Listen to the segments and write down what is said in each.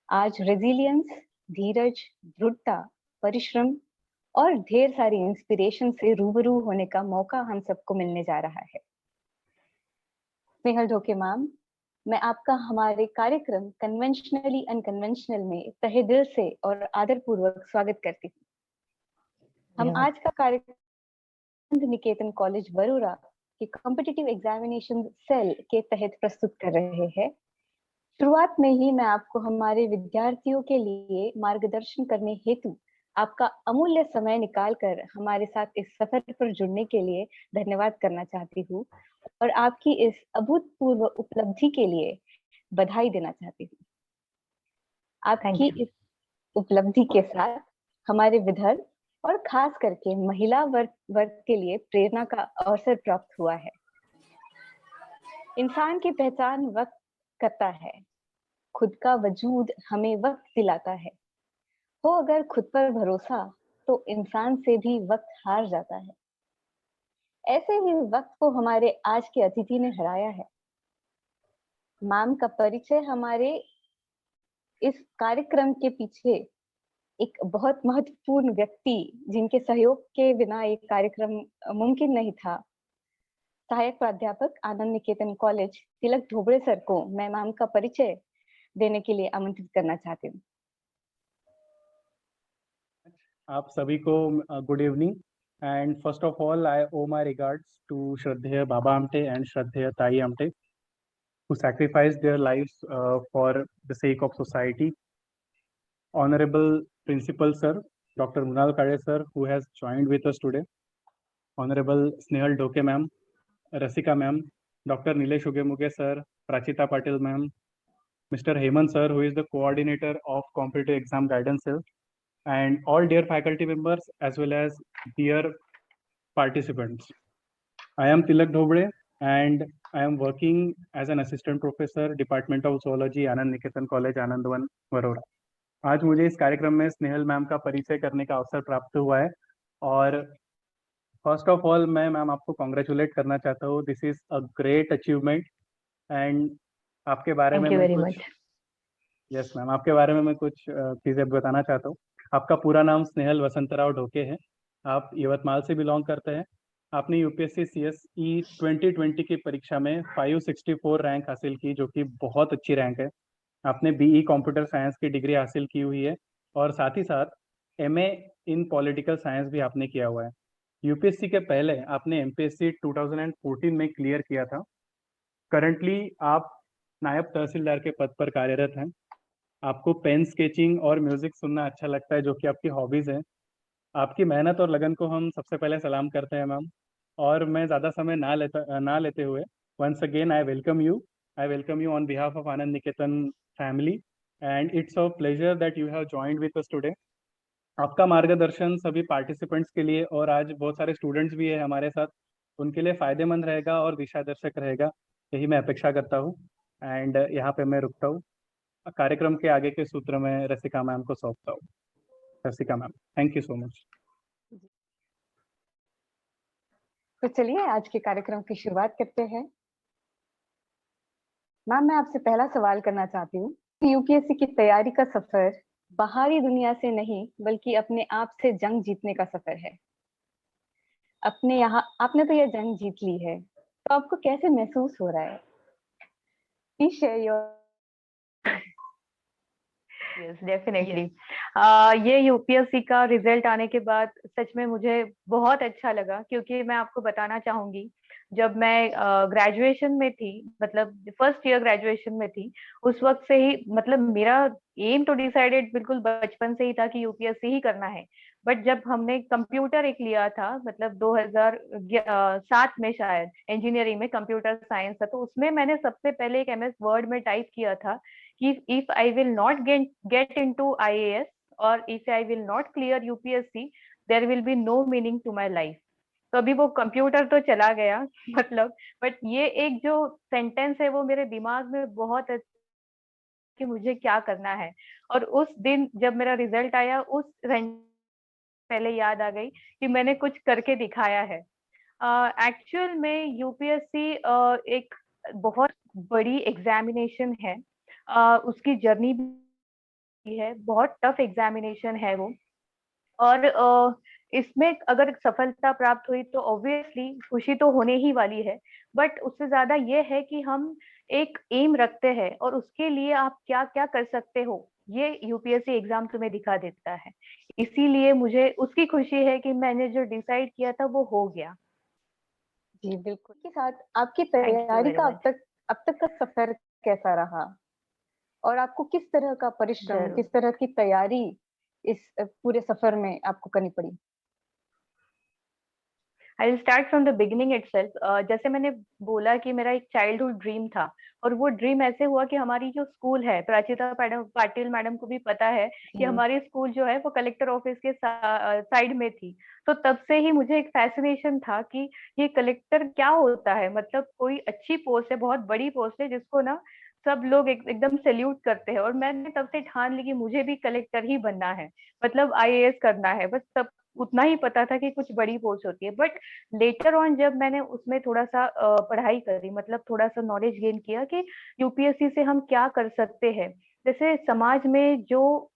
आज रेजिलियंस, धीरज, दृढ़ता, परिश्रम और ढेर सारी इंस्पिरेशन से रूबरू होने का मौका हम सबको मिलने जा रहा है। स्नेहल ढोके मैम, मैं आपका हमारे कार्यक्रम कन्वेंशनली अनकन्वेंशनल में तहे दिल से और आदरपूर्वक स्वागत करती हूँ। हम आज का कार्यक्रम निकेतन कॉलेज वरोरा के कॉम्पिटिटिव एग्जामिनेशन सेल के तहत प्रस्तुत कर रहे हैं। शुरुआत में ही मैं आपको हमारे विद्यार्थियों के लिए मार्गदर्शन करने हेतु आपका अमूल्य समय निकालकर हमारे साथ इस सफर पर जुड़ने के लिए धन्यवाद करना चाहती हूँ और आपकी इस अभूतपूर्व उपलब्धि के लिए बधाई देना चाहती हूँ। आपकी इस उपलब्धि के साथ हमारे विदर्भ और खास करके महिला वर्ग के लिए प्रेरणा का अवसर प्राप्त हुआ है। इंसान की पहचान वक्त करता है, खुद का वजूद हमें वक्त दिलाता है। हो अगर खुद पर भरोसा तो इंसान से भी वक्त हार जाता है। ऐसे ही वक्त को हमारे आज के अतिथि ने हराया है। मैम का परिचय हमारे इस कार्यक्रम के पीछे एक बहुत महत्वपूर्ण व्यक्ति जिनके सहयोग के बिना एक कार्यक्रम मुमकिन नहीं था, सहायक प्राध्यापक आनंद निकेतन कॉलेज तिलक ढोबड़े सर को मैं मैम का परिचय देने के लिए आमंत्रित करना चाहती हूँ। आप सभी को good evening and first of all I owe my regards to श्रद्धेय बाबा आमटे एंड श्रद्धेय ताई Amte who sacrificed their lives for the sake of society. Honorable Principal Sir, Dr. Munal Kade Sir, who has joined with us today. Honorable Snehal Dhoke Ma'am, Rasika Ma'am, Dr. Nilesh Ugemuge Sir, Prachita Patil Ma'am, Mr. Hemant Sir, who is the coordinator of competitive exam guidance cell, and all dear faculty members as well as dear participants. I am Tilak Dhobde and I am working as an assistant professor, Department of Zoology, Anand Niketan College, Anandwan, Varora. आज मुझे इस कार्यक्रम में Snehal ma'am का परिचय करने का अवसर प्राप्त हुआ है और फर्स्ट ऑफ ऑल मैं मैम आपको कॉन्ग्रेचुलेट करना चाहता हूँ। This is a great achievement and आपके बारे में मैं कुछ यस मैम आपके बारे में मैं कुछ चीज़ें बताना चाहता हूँ। आपका पूरा नाम स्नेहल वसंतराव ढोके है। आप यवतमाल से बिलोंग करते हैं। आपने यूपीएससी सीएसई 2020 की परीक्षा में 564 रैंक हासिल की, जो कि बहुत अच्छी रैंक है। आपने बीई कंप्यूटर साइंस की डिग्री हासिल की हुई है और साथ ही साथ एमए इन पॉलिटिकल साइंस भी आपने किया हुआ है। यूपीएससी के पहले आपने एमपीएससी 2014 में क्लियर किया था। करंटली आप नायब तहसीलदार के पद पर कार्यरत हैं। आपको पेन स्केचिंग और म्यूजिक सुनना अच्छा लगता है, जो कि आपकी हॉबीज हैं। आपकी मेहनत और लगन को हम सबसे पहले सलाम करते हैं मैम। और मैं ज़्यादा समय ना लेते हुए once again I welcome you on behalf of Anand Niketan family and it's a pleasure that you have joined with us today. आपका मार्गदर्शन सभी पार्टिसिपेंट्स के लिए और आज बहुत सारे स्टूडेंट्स भी है हमारे साथ, उनके लिए फायदेमंद रहेगा और दिशा दर्शक रहेगा, यही मैं अपेक्षा करता हूँ। एंड यहाँ पे मैं रुकता हूँ। कार्यक्रम के आगे के सूत्र में रसिका मैम को सौंपता हूँ। Rasika ma'am, thank you so much. तो चलिए आज के कार्यक्रम की शुरुआत करते हैं। मैम, मैं आपसे पहला सवाल करना चाहती हूँ। यूपीएससी की तैयारी का सफर बाहरी दुनिया से नहीं बल्कि अपने आप से जंग जीतने का सफर है। अपने यहाँ आपने तो यह जंग जीत ली है, तो आपको कैसे महसूस हो रहा है? Please share your. Yes definitely. ये यूपीएससी का रिजल्ट आने के बाद सच में मुझे बहुत अच्छा लगा, क्योंकि मैं आपको बताना चाहूंगी, जब मैं ग्रेजुएशन में थी, मतलब फर्स्ट ईयर ग्रेजुएशन में थी, उस वक्त से ही मतलब मेरा एम तो डिसाइडेड बिल्कुल बचपन से ही था कि यूपीएससी ही करना है। बट जब हमने कंप्यूटर एक लिया था, मतलब 2007 में शायद, इंजीनियरिंग में कंप्यूटर साइंस था, तो उसमें मैंने सबसे पहले एक एमएस वर्ड में टाइप किया था कि if I will not get into IAS or if I will not clear UPSC, there will be no meaning to my life. तो अभी वो कंप्यूटर तो चला गया मतलब, बट ये एक जो सेंटेंस है वो मेरे दिमाग में बहुत कि मुझे क्या करना है। और उस दिन जब मेरा रिजल्ट आया, उस पहले याद आ गई कि मैंने कुछ करके दिखाया है। एक्चुअल में यूपीएससी एक बहुत बड़ी एग्जामिनेशन है। उसकी जर्नी भी है, बहुत टफ एग्जामिनेशन है वो। और इसमें अगर सफलता प्राप्त हुई तो ऑब्वियसली खुशी तो होने ही वाली है, बट उससे ज्यादा ये है कि हम एक एम रखते हैं और उसके लिए आप क्या क्या कर सकते हो, ये यूपीएससी एग्जाम तुम्हें दिखा देता है। इसीलिए मुझे उसकी खुशी है कि मैंने जो डिसाइड किया था वो हो गया। जी बिल्कुल। के साथ आपकी थैंक यू तैयारी वेरी का मच। अब तक का सफर कैसा रहा, और आपको किस तरह का परिश्रम, जरूर। किस तरह की तैयारी इस पूरे सफर में आपको करनी पड़ी? I will start from the beginning itself. जैसे मैंने बोला कि मेरा एक चाइल्डहुड ड्रीम था, और वो ड्रीम ऐसे हुआ कि हमारी जो स्कूल है, प्राचिता पाटिल मैडम को भी पता है कि जी। हमारी स्कूल जो है वो कलेक्टर ऑफिस के साइड में थी। तो तब से ही मुझे एक फैसिनेशन था कि ये कलेक्टर क्या होता है, मतलब कोई अच्छी पोस्ट है, बहुत बड़ी पोस्ट है जिसको ना सब लोग एकदम सैल्यूट करते हैं। और मैंने तब से ठान ली कि मुझे भी कलेक्टर ही बनना है, मतलब आईएएस करना है। बस तब उतना ही पता था कि कुछ बड़ी पोस्ट होती है। बट लेटर ऑन जब मैंने उसमें थोड़ा सा पढ़ाई करी, मतलब थोड़ा सा नॉलेज गेन किया कि यूपीएससी से हम क्या कर सकते हैं, जैसे समाज में जो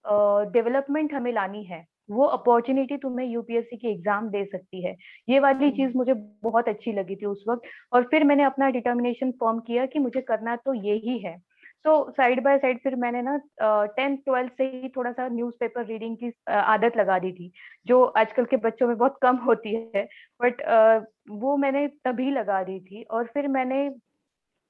डेवलपमेंट हमें लानी है, वो अपॉर्चुनिटी तुम्हें यूपीएससी की एग्जाम दे सकती है। ये वाली चीज मुझे बहुत अच्छी लगी थी उस वक्त। और फिर मैंने अपना डिटर्मिनेशन फॉर्म किया कि मुझे करना तो यही है। तो साइड बाय साइड फिर मैंने ना 10th 12th से ही थोड़ा सा न्यूज़पेपर रीडिंग की आदत लगा दी थी, जो आजकल के बच्चों में बहुत कम होती है। बट वो मैंने तभी लगा दी थी। और फिर मैंने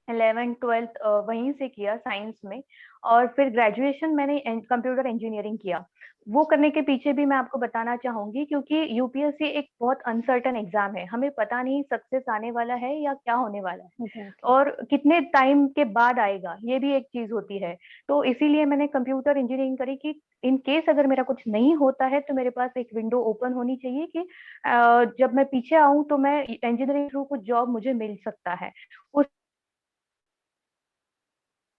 11th 12th वहीं से किया साइंस में। और फिर ग्रेजुएशन मैंने कंप्यूटर इंजीनियरिंग किया। वो करने के पीछे भी मैं आपको बताना चाहूंगी, क्योंकि यूपीएससी एक बहुत अनसर्टन एग्जाम है, हमें पता नहीं सक्सेस आने वाला है या क्या होने वाला है, एग्जैक्टली। और कितने टाइम के बाद आएगा, ये भी एक चीज होती है। तो इसीलिए मैंने कंप्यूटर इंजीनियरिंग करी कि इन केस अगर मेरा कुछ नहीं होता है तो मेरे पास एक विंडो ओपन होनी चाहिए कि जब मैं पीछे आऊं तो मैं इंजीनियरिंग थ्रू कुछ जॉब मुझे मिल सकता है। उस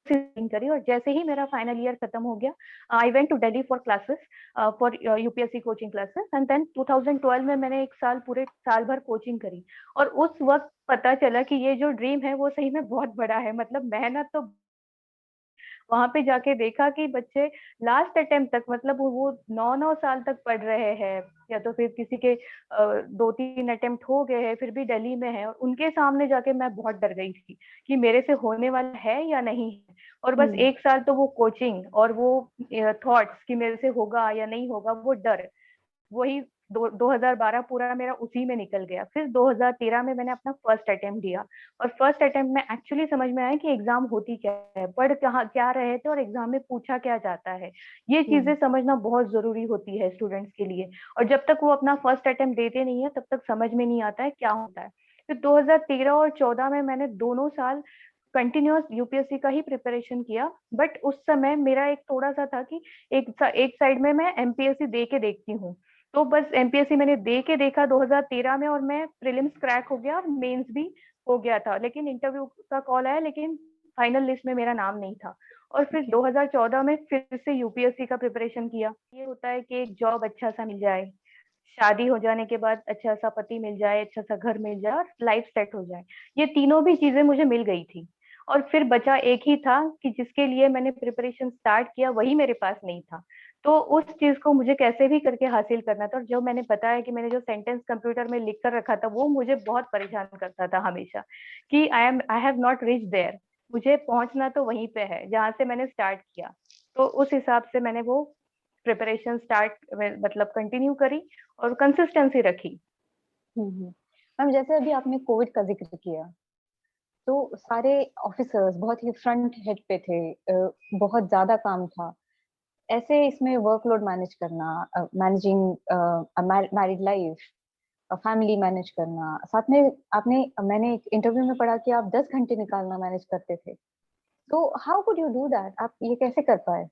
करी, और जैसे ही मेरा फाइनल ईयर खत्म हो गया, I went to Delhi for classes, for UPSC coaching classes. And then 2012 में मैंने एक साल, पूरे साल भर कोचिंग करी। और उस वक्त पता चला कि ये जो ड्रीम है वो सही में बहुत बड़ा है, मतलब मेहनत तो। वहां पे जाके देखा कि बच्चे लास्ट अटेम्प्ट तक, मतलब वो 9 9 साल तक पढ़ रहे हैं, या तो फिर किसी के 2 3 अटेम्प्ट हो गए हैं फिर भी दिल्ली में है। और उनके सामने जाके मैं बहुत डर गई थी कि मेरे से होने वाला है या नहीं है। और बस हम्म। 1 साल तो वो कोचिंग और वो थॉट्स कि मेरे से होगा या नहीं होगा, वो डर, वही 2012 पूरा मेरा उसी में निकल गया। फिर 2013 में मैंने अपना फर्स्ट अटेम्प्ट दिया। और फर्स्ट अटेम्प्ट में एक्चुअली समझ में आया कि एग्जाम होती क्या है, पढ़ कहाँ क्या रहे थे और एग्जाम में पूछा क्या जाता है। ये चीजें समझना बहुत जरूरी होती है स्टूडेंट्स के लिए। और जब तक वो अपना फर्स्ट अटेम्प्ट देते नहीं है तब तक समझ में नहीं आता है क्या होता है। फिर 2013 और 14 में मैंने दोनों साल कंटिन्यूअस यूपीएससी का ही प्रिपरेशन किया। बट उस समय मेरा एक थोड़ा सा था कि एक साइड में मैं एमपीएससी दे के देखती हूँ। तो बस एमपीएससी मैंने दे के देखा 2013 में, और मैं प्रीलिम्स क्रैक हो गया और मेंस भी हो गया था, लेकिन इंटरव्यू का कॉल आया, लेकिन फाइनल लिस्ट में मेरा नाम नहीं था। और फिर 2014 में फिर से यूपीएससी का प्रिपरेशन किया। ये होता है कि एक जॉब अच्छा सा मिल जाए, शादी हो जाने के बाद अच्छा सा पति मिल जाए, अच्छा सा घर मिल जाए और लाइफ सेट हो जाए। ये तीनों भी चीजें मुझे मिल गई थी। और फिर बचा एक ही था कि जिसके लिए मैंने प्रिपरेशन स्टार्ट किया वही मेरे पास नहीं था। तो उस चीज को मुझे कैसे भी करके हासिल करना था। और जो मैंने बताया कि मैंने जो सेंटेंस कंप्यूटर में लिख कर रखा था वो मुझे बहुत परेशान करता था हमेशा, कि I have not reach there, मुझे पहुंचना तो वहीं पे है जहां से मैंने स्टार्ट किया। तो उस हिसाब से मैंने वो प्रिपरेशन स्टार्ट, मतलब कंटिन्यू करी और कंसिस्टेंसी रखी। मैम, जैसे अभी आपने कोविड का जिक्र किया, तो सारे ऑफिसर्स बहुत ही फ्रंट हेड पे थे, बहुत ज्यादा काम था। ऐसे इसमें वर्कलोड मैनेज करना, managing married life, family manage करना, साथ में आपने मैंने एक इंटरव्यू में पढ़ा कि आप 10 घंटे निकालना मैनेज करते थे। तो how could you do that? आप ये कैसे कर पाए?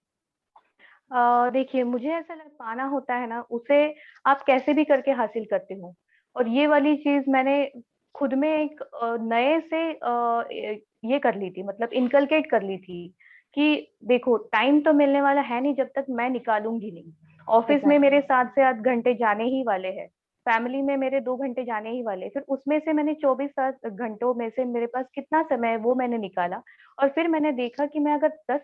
देखिए, मुझे ऐसा लग पाना होता है ना, उसे आप कैसे भी करके हासिल करते हो। और ये वाली चीज मैंने खुद में एक नए से ये कर ली थी, मतलब इनकलकेट कर ली थी कि देखो, टाइम तो मिलने वाला है नहीं जब तक मैं निकालूंगी नहीं। ऑफिस में एग्जैक्टली। मेरे 7 से 8 घंटे जाने ही वाले हैं। फैमिली में मेरे 2 घंटे जाने ही वाले, फिर उसमें से मैंने 24 घंटों में से मेरे पास कितना समय है वो मैंने निकाला, और फिर मैंने देखा कि मैं अगर 10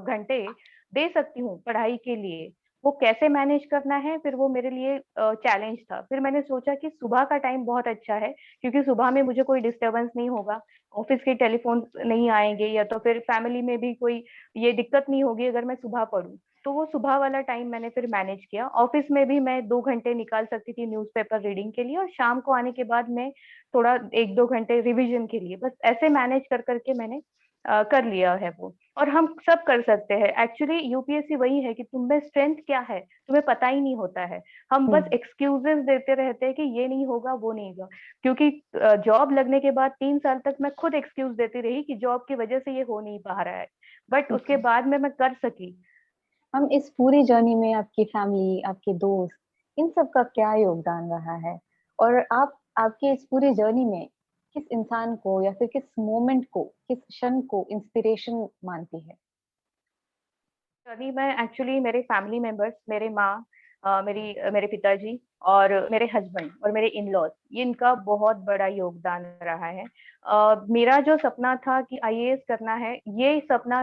घंटे दे सकती हूँ पढ़ाई के लिए, वो कैसे मैनेज करना है, फिर वो मेरे लिए चैलेंज था। फिर मैंने सोचा कि सुबह का टाइम बहुत अच्छा है, क्योंकि सुबह में मुझे कोई डिस्टर्बेंस नहीं होगा, ऑफिस के टेलीफोन नहीं आएंगे, या तो फिर फैमिली में भी कोई ये दिक्कत नहीं होगी अगर मैं सुबह पढूं। तो वो सुबह वाला टाइम मैंने फिर मैनेज किया। ऑफिस में भी मैं 2 घंटे निकाल सकती थी न्यूज़पेपर रीडिंग के लिए, और शाम को आने के बाद मैं थोड़ा 1-2 घंटे रिवीजन के लिए, बस ऐसे मैनेज कर करके मैंने कर लिया है वो। और हम सब कर सकते हैं एक्चुअली। यूपीएससी वही है कि तुम में स्ट्रेंथ क्या है तुम्हें पता ही नहीं होता है, हम बस एक्सक्यूजेस देते रहते हैं कि ये नहीं होगा वो नहीं होगा। क्योंकि जॉब लगने के बाद 3 साल तक मैं खुद एक्सक्यूज देती रही कि जॉब की वजह से ये हो नहीं पा रहा है, बट उसके बाद में मैं कर सकी। हम इस पूरी जर्नी में आपकी फैमिली, आपके दोस्त, इन सब का क्या योगदान रहा है, और आप आपके इस पूरी जर्नी में किस इंसान को या फिर किस मोमेंट को, किस क्षण को इंस्पिरेशन मानती है? जर्नी में एक्चुअली मेरे फैमिली मेंबर्स, मेरे माँ, मेरे पिताजी और मेरे हस्बैंड और मेरे इन लॉज, इनका बहुत बड़ा योगदान रहा है। मेरा जो सपना था कि आईएएस करना है, ये सपना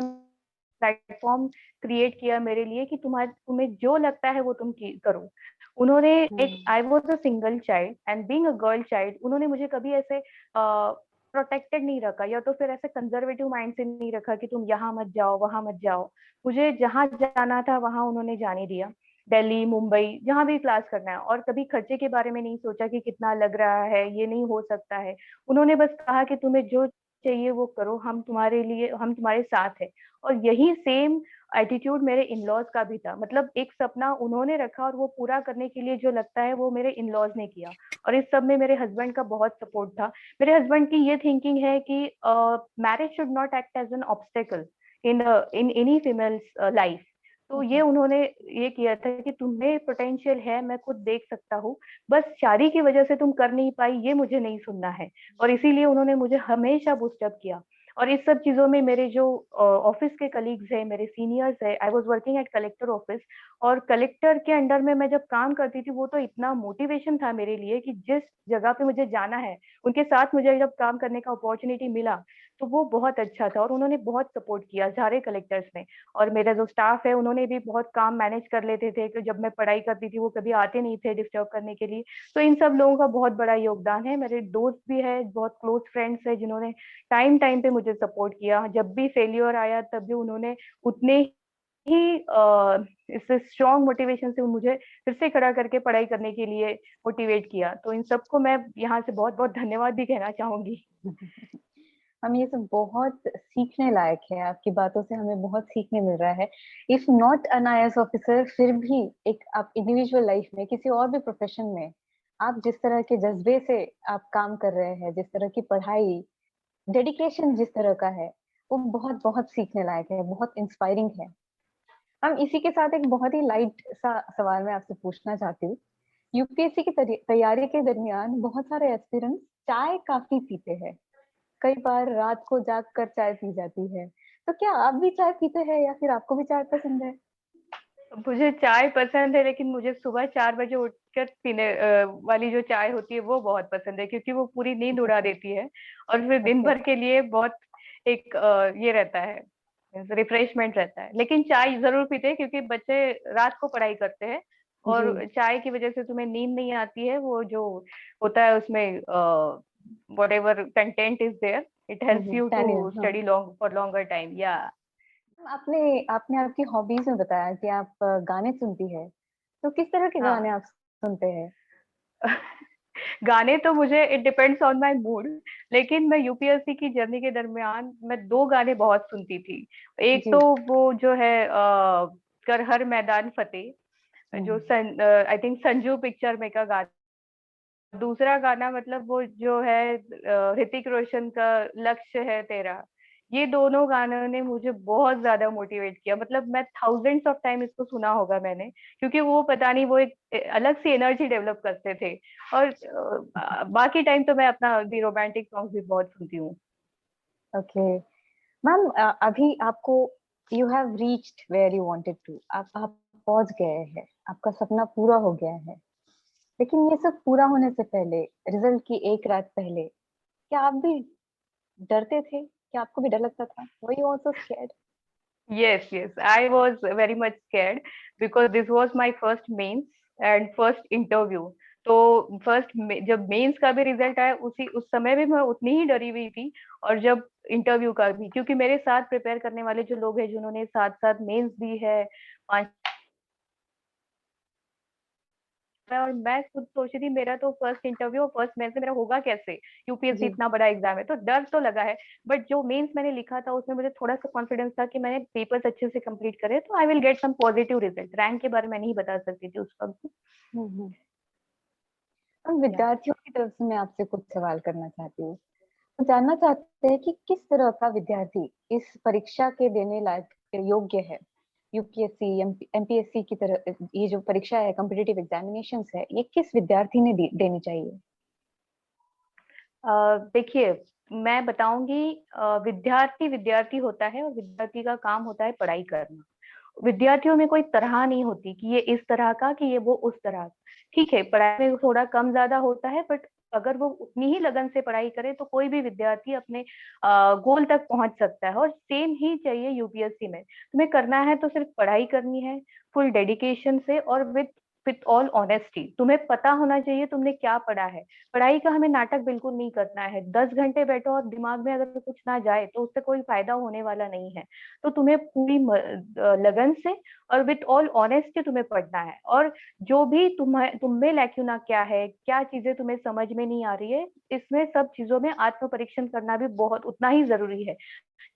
प्लेटफॉर्म क्रिएट किया मेरे लिए कि तुम्हें जो लगता है वो तुम करो। उन्होंने एक I was a single child and being a girl child, उन्होंने मुझे कभी ऐसे प्रोटेक्टेड नहीं रखा, या तो फिर ऐसे कंजर्वेटिव माइंड से नहीं रखा कि तुम यहाँ मत जाओ वहां मत जाओ। मुझे जहाँ जाना था वहां उन्होंने जाने दिया, दिल्ली मुंबई जहाँ भी क्लास करना है, और कभी खर्चे के बारे में नहीं सोचा कि कितना लग रहा है, ये नहीं हो सकता है। उन्होंने बस कहा कि तुम्हें जो चाहिए वो करो, हम तुम्हारे लिए, हम तुम्हारे साथ है। और यही सेम एटीट्यूड मेरे इन लॉज का भी था। मतलब एक सपना उन्होंने रखा और वो पूरा करने के लिए जो लगता है वो मेरे इन लॉज ने किया। और इस सब में मेरे हस्बैंड का बहुत सपोर्ट था। मेरे हस्बैंड की ये थिंकिंग है कि marriage should not act as an obstacle in in any females life. तो ये उन्होंने ये किया था कि तुम्हें पोटेंशियल है, मैं खुद देख सकता हूँ, बस शादी की वजह से तुम कर नहीं पाई ये मुझे नहीं सुनना है। और इसीलिए उन्होंने मुझे हमेशा बूस्टअप किया। और इस सब चीजों में मेरे जो ऑफिस के कलीग्स है, मेरे सीनियर्स है, I was working at collector office, और कलेक्टर के अंडर में मैं जब काम करती थी वो तो इतना मोटिवेशन था मेरे लिए कि जिस जगह पे मुझे जाना है उनके साथ मुझे जब काम करने का अपॉर्चुनिटी मिला तो वो बहुत अच्छा था। और उन्होंने बहुत सपोर्ट किया सारे कलेक्टर्स ने। और मेरा जो स्टाफ है उन्होंने भी बहुत काम मैनेज कर लेते थे कि जब मैं पढ़ाई करती थी वो कभी आते नहीं थे डिस्टर्ब करने के लिए। तो इन सब लोगों का बहुत बड़ा योगदान है। मेरे दोस्त भी है, बहुत क्लोज फ्रेंड्स है जिन्होंने टाइम टाइम पे मुझे सपोर्ट किया। जब भी फेल्योर आया तब भी उन्होंने उतने ही इस स्ट्रॉन्ग मोटिवेशन से मुझे फिर से खड़ा करके पढ़ाई करने के लिए मोटिवेट किया। तो इन सबको मैं यहाँ से बहुत बहुत धन्यवाद भी कहना चाहूंगी। हम ये सब बहुत सीखने लायक है, आपकी बातों से हमें बहुत सीखने मिल रहा है। If not an IAS officer, फिर भी एक आप इंडिविजुअल लाइफ में किसी और भी प्रोफेशन में आप जिस तरह के जज्बे से आप काम कर रहे हैं, जिस तरह की पढ़ाई, डेडिकेशन जिस तरह का है, वो बहुत बहुत सीखने लायक है, बहुत इंस्पायरिंग है। हम इसी के साथ एक बहुत ही लाइट सा सवाल मैं आपसे पूछना चाहती हूँ। यूपीएससी की तैयारी के दरमियान बहुत सारे एस्पिरेंट्स चाय काफी पीते हैं, कई बार रात को जाग कर चाय पी जाती है। तो क्या आप भी चाय पीते हैं या फिर आपको भी चाय पसंद है? मुझे चाय पसंद है, लेकिन मुझे सुबह 4 बजे उठकर पीने वाली जो चाय होती है वो बहुत पसंद है, क्योंकि वो पूरी नींद उड़ा देती है। और फिर दिन ओके। भर के लिए बहुत एक ये रहता है, रिफ्रेशमेंट रहता है। लेकिन चाय जरूर पीते हैं क्योंकि बच्चे रात को पढ़ाई करते हैं, जी। और चाय की वजह से तुम्हें नींद नहीं आती है। वो जो होता है उसमें whatever content is there, it helps you to tannin, हाँ। study long for longer time, yeah. आपने आपने आपकी हॉबीज में बताया कि आप गाने सुनती है, तो किस तरह के गाने हाँ। आप सुनते हैं? गाने तो मुझे it depends on my mood, लेकिन मैं यूपीएससी की जर्नी के दरमियान मैं 2 गाने बहुत सुनती थी। एक जी। तो वो जो है कर हर मैदान फतेह, जो आई थिंक संजू पिक्चर में का गाना। दूसरा गाना मतलब वो जो है ऋतिक रोशन का लक्ष्य है तेरा। ये दोनों गानों ने मुझे बहुत ज्यादा मोटिवेट किया। मतलब मैं थाउजेंड्स ऑफ टाइम इसको सुना होगा मैंने, क्योंकि वो पता नहीं वो एक अलग सी एनर्जी डेवलप करते थे। और बाकी टाइम तो मैं अपना दी रोमांटिक सॉन्ग भी बहुत सुनती हूँ। ओके। मैम, अभी आपको, you have reached where you wanted to, आप पहुंच गए हैं, आपका सपना पूरा हो गया है, लेकिन ये सब पूरा होने से पहले, रिजल्ट की एक रात पहले, क्या आप भी डरते थे? क्या आपको भी डर लगता था? Were you also scared? Yes, yes, I was very much scared because this was my first mains and first interview. तो फर्स्ट जब मेंस का भी रिजल्ट आया उस समय भी मैं उतनी ही डरी हुई थी, और जब इंटरव्यू का भी, क्योंकि मेरे साथ प्रिपेयर करने वाले जो लोग हैं जिन्होंने साथ साथ मेंस दी है 5, और मैं खुद सोची थी मेरा तो फर्स्ट इंटरव्यू और फर्स्ट मेंस में मेरा होगा कैसे, यूपीएससी जी। इतना बड़ा एग्जाम है, तो डर तो लगा है। बट जो मेंस मैंने लिखा था उसमें मुझे थोड़ा सा कॉन्फिडेंस था कि मैंने पेपर्स अच्छे से कंप्लीट करे तो I will get some positive result. Rank के बारे में नहीं बता सकती थी उस वक्त। हम्म। हम विद्यार्थियों की तरफ से मैं आपसे कुछ सवाल करना चाहती हूँ। तो जानना चाहते हैं कि किस तरह का विद्यार्थी इस परीक्षा के देने लायक योग्य है। यूपीएससी एमपीएससी की तरह ये जो परीक्षा है, कॉम्पिटिटिव एग्जामिनेशंस है, ये किस विद्यार्थी ने देनी चाहिए? देखिए, मैं बताऊंगी, विद्यार्थी विद्यार्थी होता है और विद्यार्थी का काम होता है पढ़ाई करना। विद्यार्थियों में कोई तरह नहीं होती कि ये इस तरह का, कि ये वो उस तरह। ठीक है, पढ़ाई में थोड़ा कम ज्यादा होता है, बट अगर वो उतनी ही लगन से पढ़ाई करे तो कोई भी विद्यार्थी अपने गोल तक पहुंच सकता है। और सेम ही चाहिए यूपीएससी में। तुम्हें करना है तो सिर्फ पढ़ाई करनी है, फुल डेडिकेशन से और विथ ऑल ऑनेस्टी। तुम्हें पता होना चाहिए तुमने क्या पढ़ा है। पढ़ाई का हमें नाटक बिल्कुल नहीं करना है। 10 घंटे बैठो और दिमाग में अगर कुछ ना जाए तो उससे कोई फायदा होने वाला नहीं है। तो तुम्हें पूरी लगन से और विथ ऑल ऑनेस्टी तुम्हें पढ़ना है। और जो भी तुम में लैक्यूना क्या है, क्या चीजें तुम्हें समझ में नहीं आ रही है, इसमें सब चीजों में आत्म परीक्षण करना भी बहुत उतना ही जरूरी है।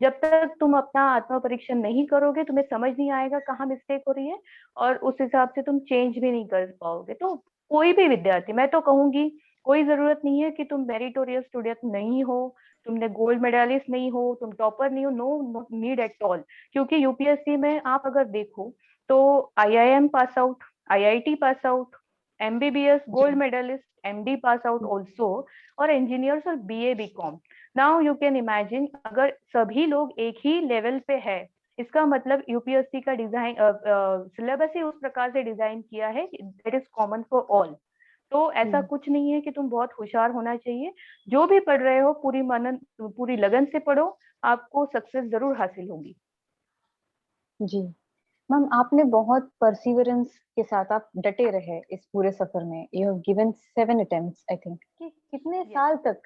जब तक तुम अपना आत्म परीक्षण नहीं करोगे तुम्हें समझ नहीं आएगा कहाँ मिस्टेक हो रही है, और उस हिसाब से तुम चेंज भी नहीं कर पाओगे। तो कोई भी विद्यार्थी, मैं तो कहूंगी, कोई जरूरत नहीं है कि तुम मेरिटोरियस स्टूडेंट नहीं हो, तुमने गोल्ड मेडलिस्ट नहीं हो, तुम टॉपर नहीं हो, नो नीड एट ऑल। क्योंकि यूपीएससी में आप अगर देखो तो IIM pass out, IIT pass out, MBBS जी। Gold medalist, MD pass out also, और इंजीनियर्स और BA BCom. Now you can imagine, अगर सभी लोग एक ही लेवल पे है, इसका मतलब यूपीएससी का डिजाइन सिलेबस ही उस प्रकार से डिजाइन किया है that is common for all. तो ऐसा कुछ नहीं है कि तुम बहुत होशियार होना चाहिए। जो भी पढ़ रहे हो पूरी मनन पूरी लगन से पढ़ो, आपको सक्सेस जरूर हासिल होगी। जी मैम, आपने बहुत परसिवरेंस के साथ आप डटे रहे इस पूरे सफर में। You have given 7 attempts I think. कि कितने Yes. साल तक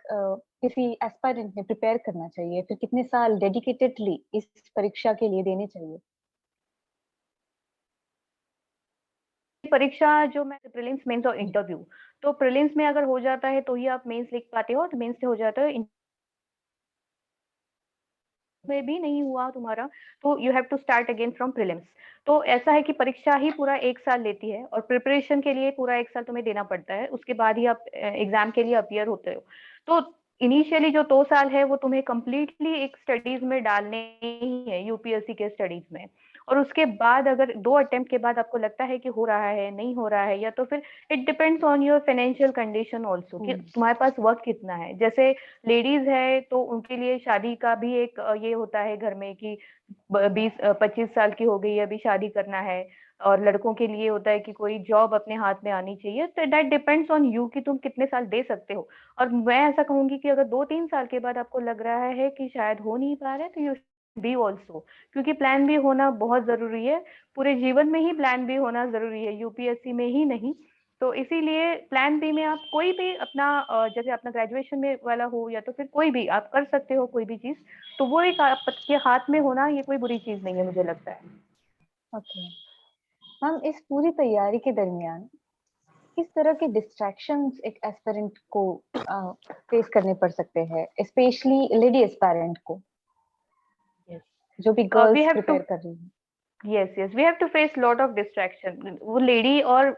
किसी एस्पायरेंट ने प्रिपेयर करना चाहिए, फिर कितने साल डेडिकेटेडली इस परीक्षा के लिए देने चाहिए? परीक्षा जो मैं प्रीलिम्स मेंस और इंटरव्यू, तो प्रीलिम्स में अगर हो जाता है तो ही आप मेंस लिख पाते हो, और मेंस से हो जाता है में भी नहीं हुआ तुम्हारा तो you have to start again from prelims. तो ऐसा है कि परीक्षा ही पूरा 1 साल लेती है और प्रिपरेशन के लिए पूरा 1 साल तुम्हें देना पड़ता है, उसके बाद ही आप एग्जाम के लिए अपियर होते हो। तो इनिशियली जो 2 साल है वो तुम्हें कंप्लीटली एक स्टडीज में डालने ही है, यूपीएससी के स्टडीज में। और उसके बाद अगर 2 अटेम्प्ट के बाद आपको लगता है कि हो रहा है नहीं हो रहा है, या तो फिर it depends on your financial condition also कि तुम्हारे पास वक्त कितना है। जैसे लेडीज है तो उनके लिए शादी का भी एक ये होता है घर में कि 20-25 साल की हो गई है, अभी शादी करना है। और लड़कों के लिए होता है कि कोई जॉब अपने हाथ में आनी चाहिए। तो दैट डिपेंड्स ऑन यू कि तुम कितने साल दे सकते हो। और मैं ऐसा कहूंगी कि अगर 2-3 साल के बाद आपको लग रहा है कि शायद हो नहीं पा रहा है तो यू बी ऑल्सो, क्योंकि प्लान बी होना बहुत जरूरी है। पूरे जीवन में ही प्लान बी होना जरूरी है, यूपीएससी में ही नहीं। तो इसीलिए प्लान बी में आप कोई भी अपना जैसे अपना ग्रेजुएशन में वाला हो या तो फिर कोई भी आप कर सकते हो कोई भी चीज, तो वो एक आपके हाथ में होना ये कोई बुरी चीज नहीं है मुझे लगता है। ओके मैम, इस पूरी तैयारी के दरमियान किस तरह के डिस्ट्रैक्शंस एक एस्पिरेंट को फेस करने पड़ सकते हैं, स्पेशली लेडी एस्पिरेंट को, जो भी we girls have to prepare कर रही हैं? Yes yes we have to face lot of distraction. वो लेडी और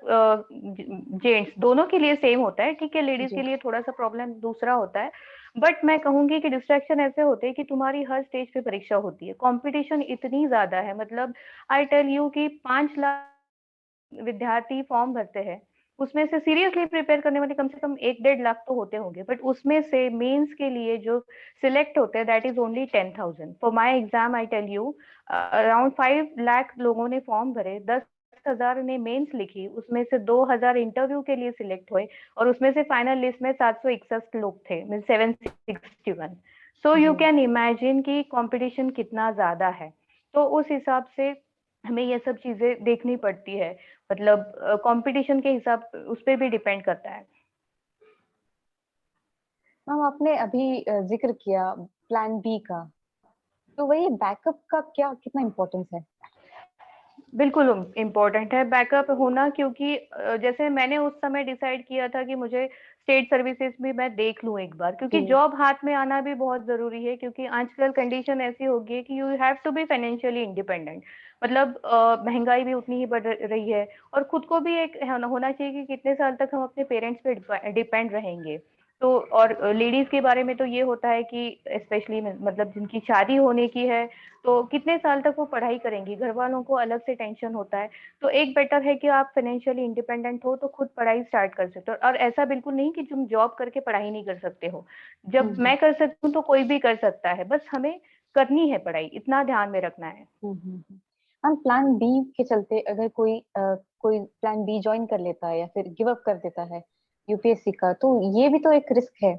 जेंट्स दोनों के लिए सेम होता है, ठीक है, लेडीज जी। के लिए थोड़ा सा प्रॉब्लम दूसरा होता है। बट मैं कहूंगी कि डिस्ट्रैक्शन ऐसे होते हैं कि तुम्हारी हर स्टेज पे परीक्षा होती है, कंपटीशन इतनी ज्यादा है। मतलब आई टेल यू कि 5 लाख विद्यार्थी फॉर्म भरते हैं, उसमें से सीरियसली प्रिपेयर करने वाले कम से कम 1-1.5 लाख तो होते होंगे, बट उसमें से मेंस के लिए जो सिलेक्ट होते हैं that is only 10,000। For my exam I tell you around 5 lakh लोगों ने फॉर्म भरे, 10 10,000 ने मेंस लिखी, उसमें से 2,000 इंटरव्यू के लिए सिलेक्ट हुए और उसमें से फाइनल लिस्ट में 761 लोग थे, mean 761। So you can imagine कि कंपटीशन कितना ज्यादा है। तो उस हिसाब से हमें ये सब चीजें देखनी पड़ती है, मतलब कंपटीशन के हिसाब उस पर भी डिपेंड करता है। मैम आपने अभी जिक्र किया प्लान बी का, तो वही बैकअप का क्या कितना इम्पोर्टेंस है? बिल्कुल इम्पोर्टेंट है बैकअप होना, क्योंकि जैसे मैंने उस समय डिसाइड किया था कि मुझे स्टेट सर्विसेज भी मैं देख लूं एक बार, क्योंकि जॉब हाथ में आना भी बहुत जरूरी है, क्योंकि आजकल कंडीशन ऐसी हो गई है कि you have to be financially independent. मतलब महंगाई भी उतनी ही बढ़ रही है और खुद को भी एक होना चाहिए कि कितने साल तक हम अपने पेरेंट्स पे डिपेंड रहेंगे। तो और लेडीज के बारे में तो ये होता है कि स्पेशली मतलब जिनकी शादी होने की है, तो कितने साल तक वो पढ़ाई करेंगी, घर वालों को अलग से टेंशन होता है। तो एक बेटर है कि आप फाइनेंशियली इंडिपेंडेंट हो तो खुद पढ़ाई स्टार्ट कर सकते हो, और ऐसा बिल्कुल नहीं कि तुम जॉब करके पढ़ाई नहीं कर सकते हो। जब मैं कर सकती हूँ तो कोई भी कर सकता है, बस हमें करनी है पढ़ाई, इतना ध्यान में रखना है। हम प्लान बी के चलते अगर कोई प्लान बी ज्वाइन कर लेता है या फिर गिव अप कर देता है यूपीएससी का, तो ये भी तो एक रिस्क है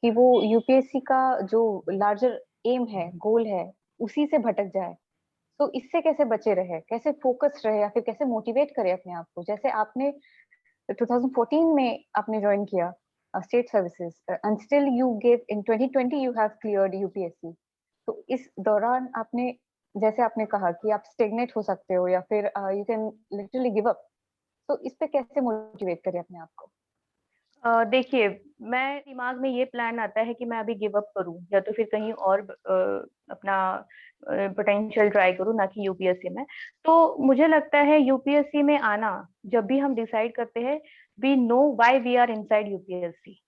कि वो यूपीएससी का जो लार्जर एम है, गोल है, उसी से भटक जाए। तो इससे कैसे बचे रहे, कैसे फोकस रहे, या फिर कैसे मोटिवेट करे अपने आप को? जैसे आपने 2014 में आपने ज्वाइन किया state services and still you gave in 2020 you have cleared UPSC. तो इस दौरान आपने, जैसे आपने कहा कि आप स्टेगनेट हो सकते हो या फिर you can literally give up, तो इस पे कैसे मोटिवेट करें अपने आप को? देखिए, मैं दिमाग में ये प्लान आता है कि मैं अभी गिव अप करूँ या तो फिर कहीं और अपना पोटेंशियल ट्राई करूँ, ना कि यूपीएससी में। तो मुझे लगता है यूपीएससी में आना, जब भी हम डिसाइड करते हैं, we know why we are inside UPSC.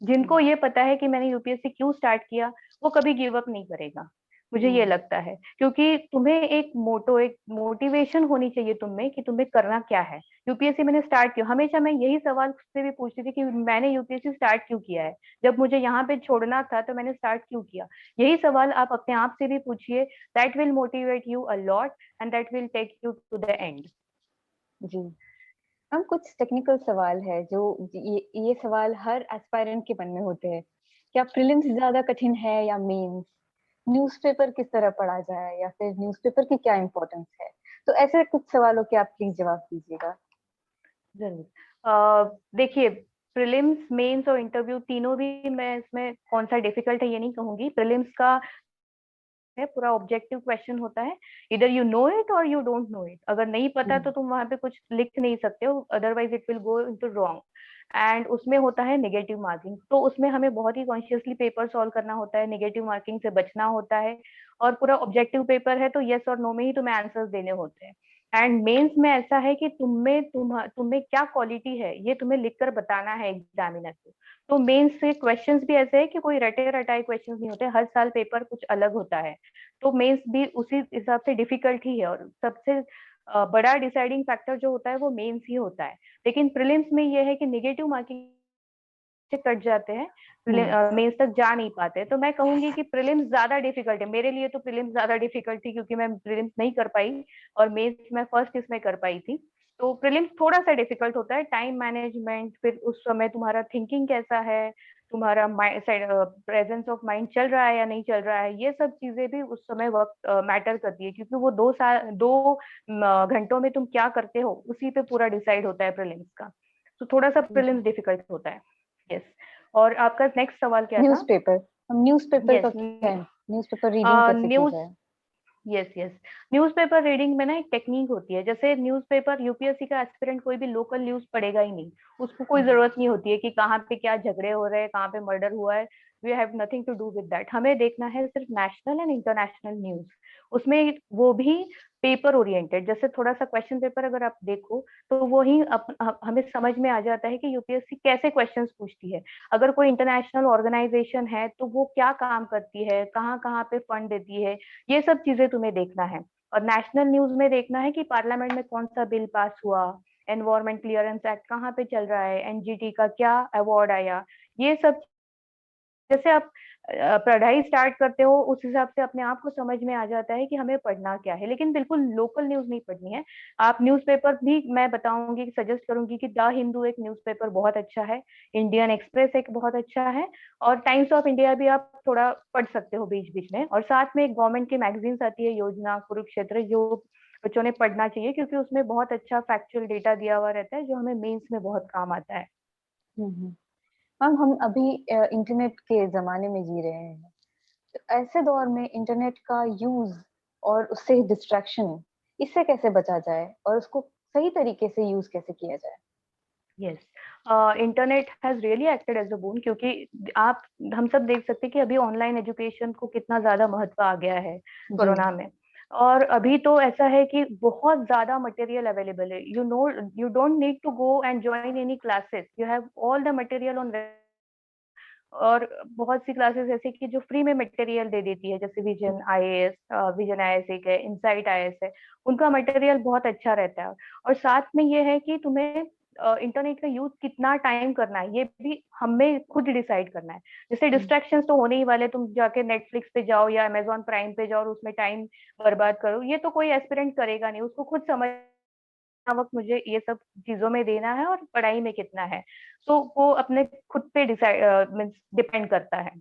जिनको ये पता है कि मैंने यूपीएससी क्यों स्टार्ट किया, वो कभी गिव अप नहीं करेगा, मुझे ये लगता है। क्योंकि तुम्हें एक मोटिवेशन होनी चाहिए तुम में कि तुम्हें करना क्या है। यूपीएससी मैंने स्टार्ट किया, हमेशा मैं यही सवाल से भी पूछती थी कि मैंने यूपीएससी स्टार्ट क्यों किया है, जब मुझे यहाँ पे छोड़ना था तो मैंने स्टार्ट क्यों किया। यही सवाल आप अपने आप से भी पूछिए, that will motivate you a lot and that will take you to the end. जी, हम कुछ टेक्निकल सवाल है जो ये सवाल हर एस्पायरेंट के मन में होते हैं। क्या प्रीलिम्स ज्यादा कठिन है या मेंस? न्यूज़पेपर किस तरह पढ़ा जाए, या फिर न्यूज़पेपर की क्या इम्पोर्टेंस है? तो ऐसे कुछ सवालों के आप प्लीज जवाब दीजिएगा। जरूर। देखिए, प्रीलिम्स, मेंस और इंटरव्यू तीनों भी, मैं इसमें कौन सा डिफिकल्ट है ये नहीं कहूंगी। प्रीलिम्स का है पूरा ऑब्जेक्टिव क्वेश्चन होता है, इधर यू नो इट और यू डोंट नो इट। अगर नहीं पता तो तुम वहां पे कुछ लिख नहीं सकते हो, otherwise it will go into wrong. And उसमें होता है नेगेटिव मार्किंग, तो उसमें हमें बहुत ही कॉन्शियसली पेपर सॉल्व करना होता है, नेगेटिव मार्किंग से बचना होता है। और पूरा ऑब्जेक्टिव पेपर है तो यस और नो में ही तुम्हें आंसर्स देने होते हैं। एंड मेंस में ऐसा है कि तुम्हें क्या क्वालिटी है ये तुम्हें लिखकर बताना है एग्जामिनर को। तो मेंस से क्वेश्चंस भी ऐसे है कि कोई रटे रटाए क्वेश्चंस नहीं होते, हर साल पेपर कुछ अलग होता है। तो मेंस भी उसी हिसाब से डिफिकल्ट ही है, और सबसे बड़ा डिसाइडिंग फैक्टर जो होता है वो मेंस ही होता है। लेकिन प्रीलिम्स में ये है कि नेगेटिव मार्किंग से कट जाते हैं, मेंस तक जा नहीं पाते। तो मैं कहूंगी कि प्रीलिम्स ज्यादा डिफिकल्ट है, मेरे लिए तो प्रीलिम्स ज्यादा डिफिकल्ट थी क्योंकि मैं प्रीलिम्स नहीं कर पाई और मेंस मैं फर्स्ट इसमें कर पाई थी। तो प्रीलिम्स थोड़ा सा डिफिकल्ट होता है, टाइम मैनेजमेंट, फिर उस समय तुम्हारा थिंकिंग कैसा है, तुम्हारा प्रेजेंस ऑफ माइंड चल रहा है या नहीं चल रहा है, ये सब चीजें भी उस समय वक्त मैटर करती है, क्योंकि वो 2 घंटों में तुम क्या करते हो उसी पे पूरा डिसाइड होता है प्रीलिम्स का। तो थोड़ा सा प्रीलिम्स डिफिकल्ट होता है। यस। और आपका नेक्स्ट सवाल क्या था? न्यूज़पेपर, हम न्यूज़पेपर का यस। क्या है, न्यूज़पेपर रीडिंग कैसे की न्यूज जाए? Yes yes. न्यूज़पेपर रीडिंग में ना एक टेक्निक होती है, जैसे न्यूज़पेपर यूपीएससी का एस्पिरेंट कोई भी लोकल न्यूज पढ़ेगा ही नहीं, उसको कोई जरूरत नहीं होती है कि कहाँ पे क्या झगड़े हो रहे हैं, कहाँ पे मर्डर हुआ है। We have nothing to do with that, हमें देखना है सिर्फ नेशनल एंड इंटरनेशनल न्यूज। उसमें वो भी पेपर ओरिएंटेड, जैसे थोड़ा सा क्वेश्चन पेपर अगर आप देखो तो वो ही हमें समझ में आ जाता है कि यूपीएससी कैसे क्वेश्चंस पूछती है। अगर कोई इंटरनेशनल ऑर्गेनाइजेशन है तो वो क्या काम करती है, कहाँ कहाँ पे फंड देती है, ये सब चीजें तुम्हें देखना है। और नेशनल न्यूज में देखना है कि पार्लियामेंट में कौन सा बिल पास हुआ, एनवायरमेंट क्लियरेंस एक्ट कहाँ पे चल रहा है, एनजीटी का क्या अवार्ड आया, ये सब जैसे आप पढ़ाई स्टार्ट करते हो उस हिसाब से अपने आप को समझ में आ जाता है कि हमें पढ़ना क्या है, लेकिन बिल्कुल लोकल न्यूज नहीं पढ़नी है। आप न्यूज़पेपर भी मैं बताऊंगी, सजेस्ट करूंगी कि द हिंदू एक न्यूज़पेपर बहुत अच्छा है, इंडियन एक्सप्रेस एक बहुत अच्छा है, और टाइम्स ऑफ इंडिया भी आप थोड़ा पढ़ सकते हो बीच बीच में। और साथ में एक गवर्नमेंट की मैगजीन्स आती है, योजना, कुरुक्षेत्र, जो बच्चों ने पढ़ना चाहिए क्योंकि उसमें बहुत अच्छा फैक्चुअल डेटा दिया हुआ रहता है जो हमें मेंस में बहुत काम आता है। मैम हम अभी इंटरनेट के जमाने में जी रहे हैं, तो ऐसे दौर में इंटरनेट का यूज और उससे डिस्ट्रैक्शन, इससे कैसे बचा जाए और उसको सही तरीके से यूज कैसे किया जाए? Yes, internet has really acted as a boon, क्योंकि आप हम सब देख सकते हैं कि अभी ऑनलाइन एजुकेशन को कितना ज्यादा महत्व आ गया है जी। कोरोना में। और अभी तो ऐसा है कि बहुत ज्यादा मटेरियल अवेलेबल है, you don't need to go and join any classes, you have all the material on. और बहुत सी क्लासेस ऐसी कि जो फ्री में मटेरियल दे देती है, जैसे विजन आईएएस एक है, इनसाइट आईएएस है, उनका मटेरियल बहुत अच्छा रहता है। और साथ में ये है कि तुम्हें इंटरनेट का यूज कितना टाइम करना है ये भी हमें खुद डिसाइड करना है। जैसे डिस्ट्रैक्शंस तो होने ही वाले, तुम जाके नेटफ्लिक्स पे जाओ या अमेजोन प्राइम पे जाओ और उसमें टाइम बर्बाद करो, ये तो कोई एस्पिरेंट करेगा नहीं, उसको खुद समझ वक्त मुझे ये सब चीजों में देना है और पढ़ाई में कितना है, तो वो अपने खुद पे डिसाइड मीन्स डिपेंड करता है।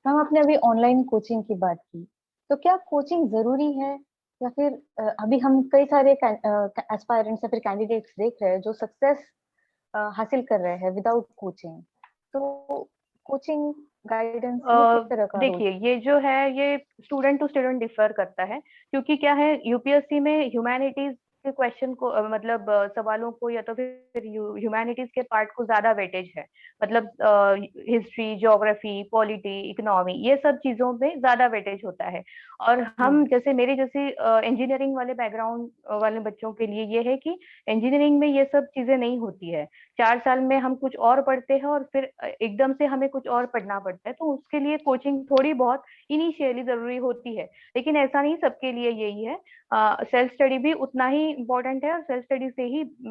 मैम आपने अभी ऑनलाइन कोचिंग की बात की, तो क्या कोचिंग जरूरी है या फिर अभी हम कई सारे एस्पायरेंट्स या फिर कैंडिडेट्स देख रहे हैं जो सक्सेस हासिल कर रहे हैं विदाउट कोचिंग, तो कोचिंग गाइडेंस वो किस तरह का रोल? देखिए, ये जो है ये स्टूडेंट टू स्टूडेंट डिफर करता है, क्योंकि क्या है यूपीएससी में ह्यूमैनिटीज के क्वेश्चन को मतलब सवालों को या तो फिर ह्यूमैनिटीज के पार्ट को ज्यादा वेटेज है, मतलब हिस्ट्री, ज्योग्राफी, पॉलिटी, इकोनॉमी, ये सब चीजों में ज्यादा वेटेज होता है। और हम जैसे मेरे जैसे इंजीनियरिंग वाले बैकग्राउंड वाले बच्चों के लिए ये है कि इंजीनियरिंग में ये सब चीजें नहीं होती है। 4 साल में हम कुछ और पढ़ते हैं और फिर एकदम से हमें कुछ और पढ़ना पड़ता है, तो उसके लिए कोचिंग थोड़ी बहुत इनिशियली जरूरी होती है, लेकिन ऐसा नहीं सबके लिए यही है। सेल्फ स्टडी भी उतना ही इम्पोर्टेंट है, और सेल्फ स्टडी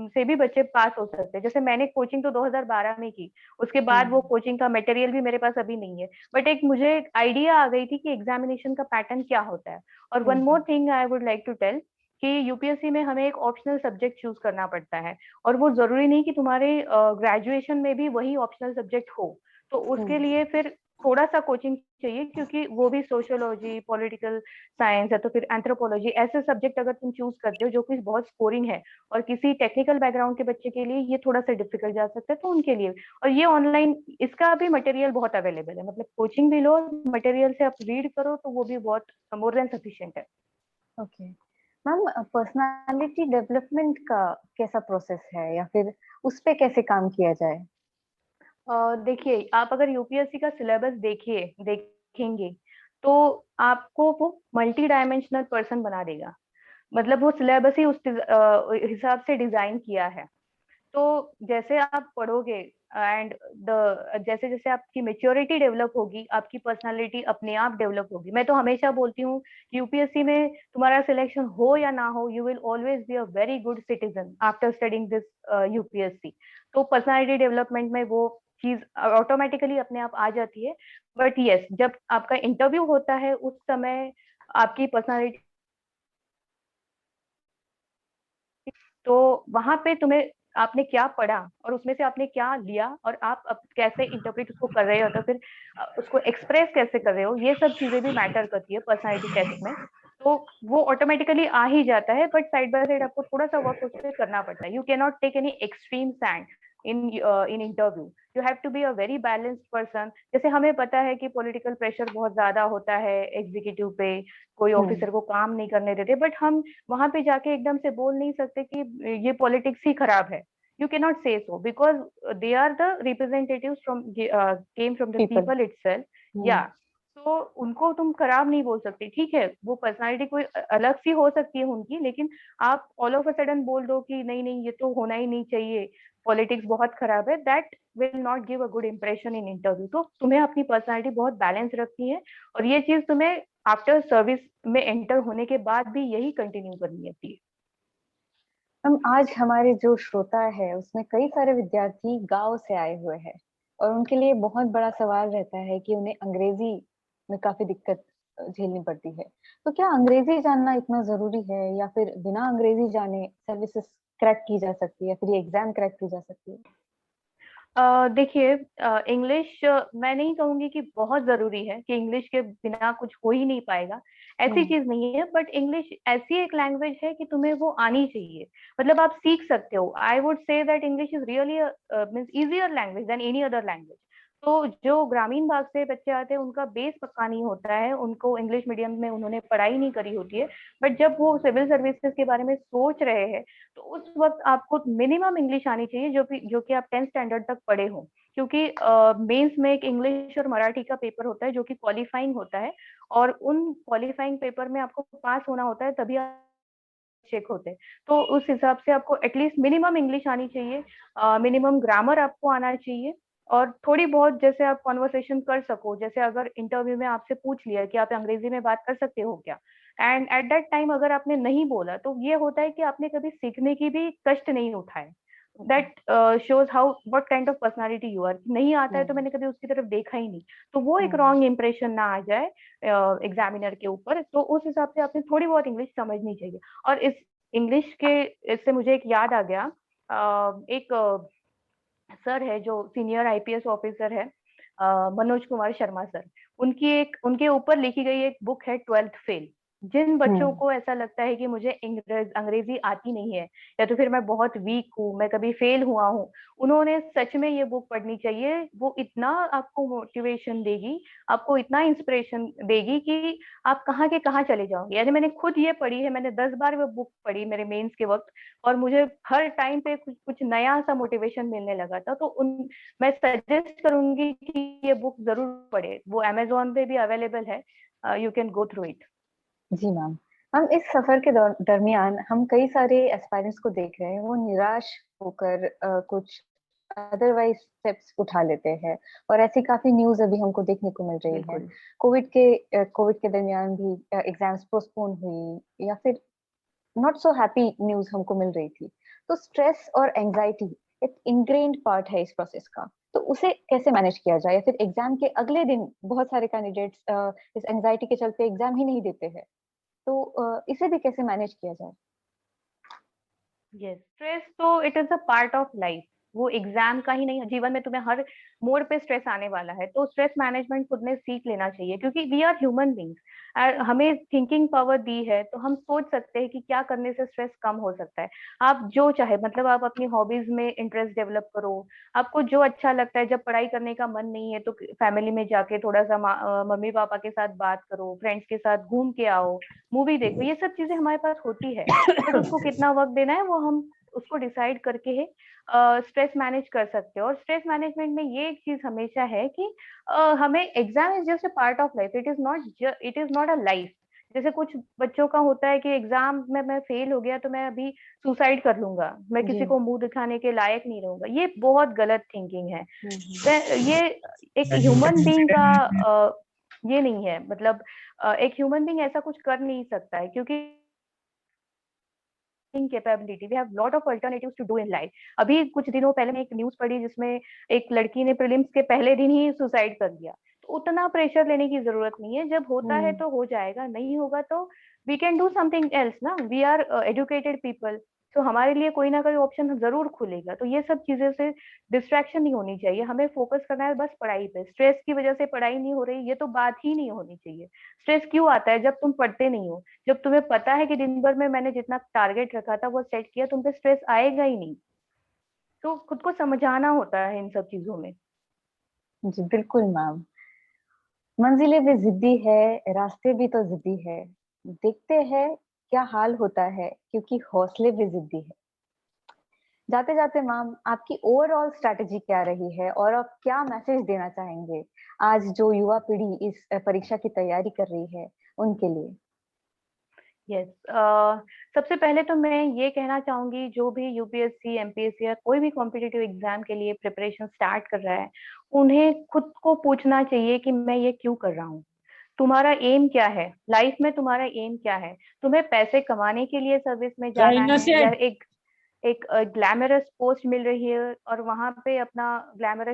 से भी बच्चे पास हो सकते हैं। जैसे मैंने कोचिंग तो 2012 में की, उसके बाद वो कोचिंग का मटेरियल भी मेरे पास अभी नहीं है, बट एक मुझे आइडिया आ गई थी कि एग्जामिनेशन का पैटर्न क्या होता है। और one more thing I would like to tell कि यूपीएससी में हमें एक ऑप्शनल सब्जेक्ट चूज करना पड़ता है, और वो जरूरी नहीं कि तुम्हारे ग्रेजुएशन में भी वही ऑप्शनल सब्जेक्ट हो, तो उसके लिए फिर थोड़ा सा कोचिंग चाहिए, क्योंकि वो भी सोशियोलॉजी, पॉलिटिकल साइंस है तो फिर एंथ्रोपोलॉजी, ऐसे सब्जेक्ट अगर तुम चूज करते हो जो कि बहुत स्कोरिंग है, और किसी टेक्निकल बैकग्राउंड के बच्चे के लिए ये थोड़ा सा डिफिकल्ट जा सकता है, तो उनके लिए। और ये ऑनलाइन इसका भी मटेरियल बहुत अवेलेबल है, मतलब कोचिंग भी लो, मटेरियल से आप रीड करो, तो वो भी बहुत मोर देन सफिशिएंट है। ओके मैम, पर्सनालिटी डेवलपमेंट का कैसा प्रोसेस है या फिर उस पे कैसे काम किया जाए? देखिए, आप अगर यूपीएससी का सिलेबस देखेंगे तो आपको वो मल्टी डायमेंशनल पर्सन बना देगा, मतलब वो सिलेबस ही उस हिसाब से डिजाइन किया है। तो जैसे आप पढ़ोगे एंड द जैसे जैसे आपकी मेच्योरिटी डेवलप होगी, आपकी पर्सनालिटी अपने आप डेवलप होगी। मैं तो हमेशा बोलती हूँ कि यूपीएससी में तुम्हारा सिलेक्शन हो या ना हो, you will always be a very good citizen after studying this UPSC. तो पर्सनालिटी डेवलपमेंट में वो चीज ऑटोमेटिकली अपने आप आ जाती है। बट यस, जब आपका इंटरव्यू होता है उस समय आपकी पर्सनालिटी, तो वहां पे तुम्हें आपने क्या पढ़ा और उसमें से आपने क्या लिया और आप अब कैसे इंटरप्रेट उसको कर रहे हो, तो फिर उसको एक्सप्रेस कैसे कर रहे हो, ये सब चीजें भी मैटर करती है पर्सनालिटी टेस्ट में। तो वो ऑटोमेटिकली आ ही जाता है, बट साइड बाय साइड आपको थोड़ा सा वर्क उस पर करना पड़ता है। You can not take any extreme stand in interview, you have to be a very balanced person. जैसे हमें पता है कि पॉलिटिकल प्रेशर बहुत ज्यादा होता है एग्जीक्यूटिव पे, कोई ऑफिसर को काम नहीं करने देते, बट हम वहां पे जाके एकदम से बोल नहीं सकते कि ये पॉलिटिक्स ही खराब है। You can not say so, because they are the representatives from came from the people. People itself. या तो उनको तुम खराब नहीं बोल सकते, ठीक है, वो पर्सनालिटी कोई अलग सी हो सकती है उनकी, लेकिन आप ऑल ऑफ अ सडन बोल दो कि नहीं नहीं ये तो होना ही नहीं चाहिए, पॉलिटिक्स बहुत खराब है, that will not give a good impression in interview. तो तुम्हें अपनी पर्सनालिटी बहुत बैलेंस रखनी है, और ये चीज तुम्हें आफ्टर सर्विस में एंटर होने के बाद भी यही कंटिन्यू करनी होती है। हम आज हमारे जो श्रोता है उसमें कई सारे विद्यार्थी गांव से आए हुए हैं और उनके लिए बहुत बड़ा सवाल रहता है कि उन्हें अंग्रेजी में काफी दिक्कत झेलनी पड़ती है। तो क्या अंग्रेजी जानना इतना जरूरी है, या फिर बिना अंग्रेजी जाने सर्विसेज क्रैक की जा सकती है, फिर ये एग्जाम क्रैक की जा सकती है? देखिए, इंग्लिश मैं नहीं कहूंगी कि बहुत जरूरी है कि इंग्लिश के बिना कुछ हो ही नहीं पाएगा, ऐसी चीज नहीं है। बट इंग्लिश ऐसी एक लैंग्वेज है कि तुम्हें वो आनी चाहिए, मतलब आप सीख सकते हो। I would say that English is really means easier language than any other language. तो जो ग्रामीण भाग से बच्चे आते हैं उनका बेस पक्का नहीं होता है, उनको इंग्लिश मीडियम में उन्होंने पढ़ाई नहीं करी होती है, बट जब वो सिविल सर्विसेज के बारे में सोच रहे हैं तो उस वक्त आपको मिनिमम इंग्लिश आनी चाहिए, जो कि आप 10th स्टैंडर्ड तक पढ़े हो। क्योंकि मेंस में एक इंग्लिश और मराठी का पेपर होता है जो कि क्वालिफाइंग होता है, और उन क्वालिफाइंग पेपर में आपको पास होना होता है, तभी आप चेक होते हैं। तो उस हिसाब से आपको एटलीस्ट मिनिमम इंग्लिश आनी चाहिए, मिनिमम ग्रामर आपको आना चाहिए, और थोड़ी बहुत जैसे आप कॉन्वर्सेशन कर सको। जैसे अगर इंटरव्यू में आपसे पूछ लिया कि आप अंग्रेजी में बात कर सकते हो क्या, एंड एट दैट टाइम अगर आपने नहीं बोला, तो ये होता है कि आपने कभी सीखने की भी कष्ट नहीं उठाए। That shows how what kind of personality you are. नहीं आता है तो मैंने कभी उसकी तरफ देखा ही नहीं, तो वो एक रॉन्ग इंप्रेशन ना आ जाए एग्जामिनर के ऊपर। तो उस हिसाब से आपने थोड़ी बहुत इंग्लिश समझनी चाहिए। और इस इंग्लिश के इससे मुझे एक याद आ गया, एक सर है जो सीनियर आईपीएस ऑफिसर है, मनोज कुमार शर्मा सर। उनके ऊपर लिखी गई एक बुक है 12th फेल। जिन बच्चों को ऐसा लगता है कि मुझे अंग्रेजी आती नहीं है, या तो फिर मैं बहुत वीक हूँ, मैं कभी फेल हुआ हूँ, उन्होंने सच में ये बुक पढ़नी चाहिए। वो इतना आपको मोटिवेशन देगी, आपको इतना इंस्पिरेशन देगी कि आप कहाँ के कहाँ चले जाओगे। यानी मैंने खुद ये पढ़ी है, मैंने 10 बार वो बुक पढ़ी मेरे मेंस के वक्त, और मुझे हर टाइम पे कुछ कुछ नया सा मोटिवेशन मिलने लगा था। तो मैं सजेस्ट करूंगी कि ये बुक जरूर पढ़े, वो अमेजोन पे भी अवेलेबल है, you can go through it. जी मैम। हम इस सफर के दरमियान हम कई सारे एस्पायरेंट्स को देख रहे हैं, वो निराश होकर कुछ अदरवाइज स्टेप्स उठा लेते हैं, और ऐसी काफी न्यूज अभी हमको देखने को मिल रही है। कोविड के दरमियान भी एग्जाम्स पोस्टपोन हुई, या फिर नॉट सो हैप्पी न्यूज हमको मिल रही थी। तो स्ट्रेस और एंजाइटी एक इनग्रेन्ड पार्ट है इस प्रोसेस का, तो उसे कैसे मैनेज किया जाए? या फिर एग्जाम के अगले दिन बहुत सारे कैंडिडेट्स इस एंजाइटी के चलते एग्जाम ही नहीं देते हैं, तो इसे भी कैसे मैनेज किया जाए? यस, स्ट्रेस तो it is a part of life. वो एग्जाम का ही नहीं, जीवन में तुम्हें हर मोड़ पे स्ट्रेस आने वाला है। तो स्ट्रेस मैनेजमेंट खुद में सीख लेना चाहिए, क्योंकि वी आर ह्यूमन बींग्स, हमें थिंकिंग पावर दी है, तो हम सोच सकते हैं कि क्या करने से स्ट्रेस कम हो सकता है। आप जो चाहे, मतलब आप अपनी हॉबीज में इंटरेस्ट डेवलप करो, आपको जो अच्छा लगता है। जब पढ़ाई करने का मन नहीं है तो फैमिली में जाके थोड़ा सा मम्मी पापा के साथ बात करो, फ्रेंड्स के साथ घूम के आओ, मूवी देखो। ये सब चीजें हमारे पास होती है, बट उसको कितना वक्त देना है वो हम उसको डिसाइड करके ही स्ट्रेस मैनेज कर सकते हो। और स्ट्रेस मैनेजमेंट में ये एक चीज हमेशा है कि हमें exam is just a part of life, it is not a life. जैसे कुछ बच्चों का होता है कि एग्जाम में मैं फेल हो गया तो मैं अभी सुसाइड कर लूंगा, मैं जी। किसी को मुंह दिखाने के लायक नहीं रहूंगा। ये बहुत गलत थिंकिंग है। ये एक ह्यूमन बीइंग का ये नहीं है, मतलब एक ह्यूमन बीइंग ऐसा कुछ कर नहीं सकता है, क्योंकि capability, we have lot of alternatives to do in life. अभी कुछ दिनों पहले मैं एक न्यूज पढ़ी जिसमें एक लड़की ने प्रीलिम्स के पहले दिन ही सुसाइड कर लिया। तो उतना प्रेशर लेने की जरूरत नहीं है, जब होता है तो हो जाएगा, नहीं होगा तो we can do something else ना। वी आर एजुकेटेड पीपल, तो हमारे लिए कोई ना कोई ऑप्शन जरूर खुलेगा। तो ये सब चीजें से डिस्ट्रैक्शन नहीं होनी चाहिए, हमें फोकस करना है बस पढ़ाई पे। स्ट्रेस की वजह से पढ़ाई नहीं हो रही, ये तो बात ही नहीं होनी चाहिए। स्ट्रेस क्यों आता है? जब तुम पढ़ते नहीं हो, जब तुम्हें पता है कि दिन भर में मैंने जितना टारगेट रखा था वो सेट किया, तुम पे स्ट्रेस आएगा ही नहीं। तो खुद को समझाना होता है इन सब चीजों में। जी बिल्कुल मैम। मंजिलें भी जिद्दी है, रास्ते भी तो जिद्दी है, देखते हैं क्या हाल होता है, क्योंकि हौसले भी जिद्दी है। जाते जाते मैम, आपकी ओवरऑल स्ट्रैटेजी क्या रही है, और आप क्या मैसेज देना चाहेंगे आज जो युवा पीढ़ी इस परीक्षा की तैयारी कर रही है उनके लिए? यस, सबसे पहले तो मैं ये कहना चाहूंगी, जो भी यूपीएससी, एमपीएससी या कोई भी कॉम्पिटिटिव एग्जाम के लिए प्रिपरेशन स्टार्ट कर रहा है, उन्हें खुद को पूछना चाहिए कि मैं ये क्यों कर रहा हूँ। तुम्हारा एम क्या है लाइफ में? तुम्हारा एम क्या है? तुम्हें पैसे कमाने के लिए सर्विस में जाना है, या एक एक ग्लैमरस पोस्ट मिल रही है और वहां पे अपना ग्लैमर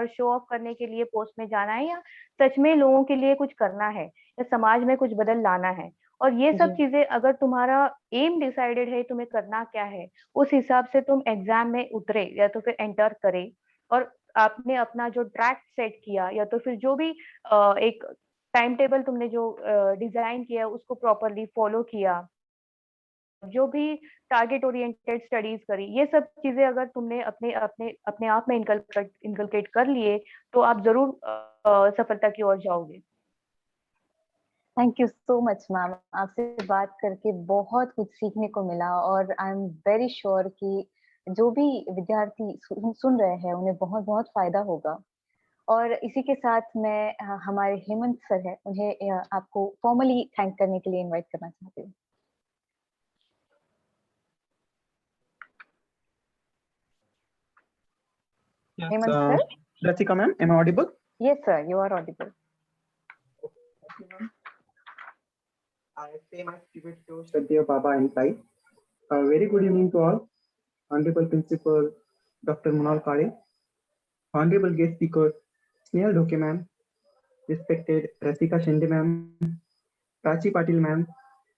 शो ऑफ करने के लिए पोस्ट में जाना है, या सच में लोगों के लिए कुछ करना है या समाज में कुछ बदल लाना है। और ये सब जी चीजें अगर तुम्हारा एम डिसाइडेड है, तुम्हें करना क्या है, उस हिसाब से तुम एग्जाम में उतरे या तो फिर एंटर करे, और आपने अपना जो ट्रैक सेट किया या तो फिर जो भी एक टाइम टेबल तुमने जो डिजाइन किया उसको प्रॉपरली फॉलो किया, जो भी टारगेट ओरिएंटेड स्टडीज करी, ये सब चीजें अगर तुमने अपने अपने अपने आप में इनकलकेट कर लिए तो आप जरूर सफलता की ओर जाओगे। Thank you so much ma'am, आपसे बात करके बहुत कुछ सीखने को मिला और आई एम वेरी श्योर कि जो भी विद्यार्थी सुन रहे हैं उन्हें बहुत बहुत फायदा होगा। और इसी के साथ मैं हमारे हेमंत सर है उन्हें आपको फॉर्मली थैंक करने के लिए इनवाइट करना चाहती हूँ। Yes, Hemant sir. Ratika ma'am, am I audible? Yes sir, you are audible. Thank you, ma'am. I pay my tribute to Shraddheya Baba and Sai. A very good evening to all. Honorable Principal Dr. Munal Kare, Honorable Guest Speaker Snehal Dhoke ma'am, respected Rasika Shende ma'am, Prachi Patil ma'am,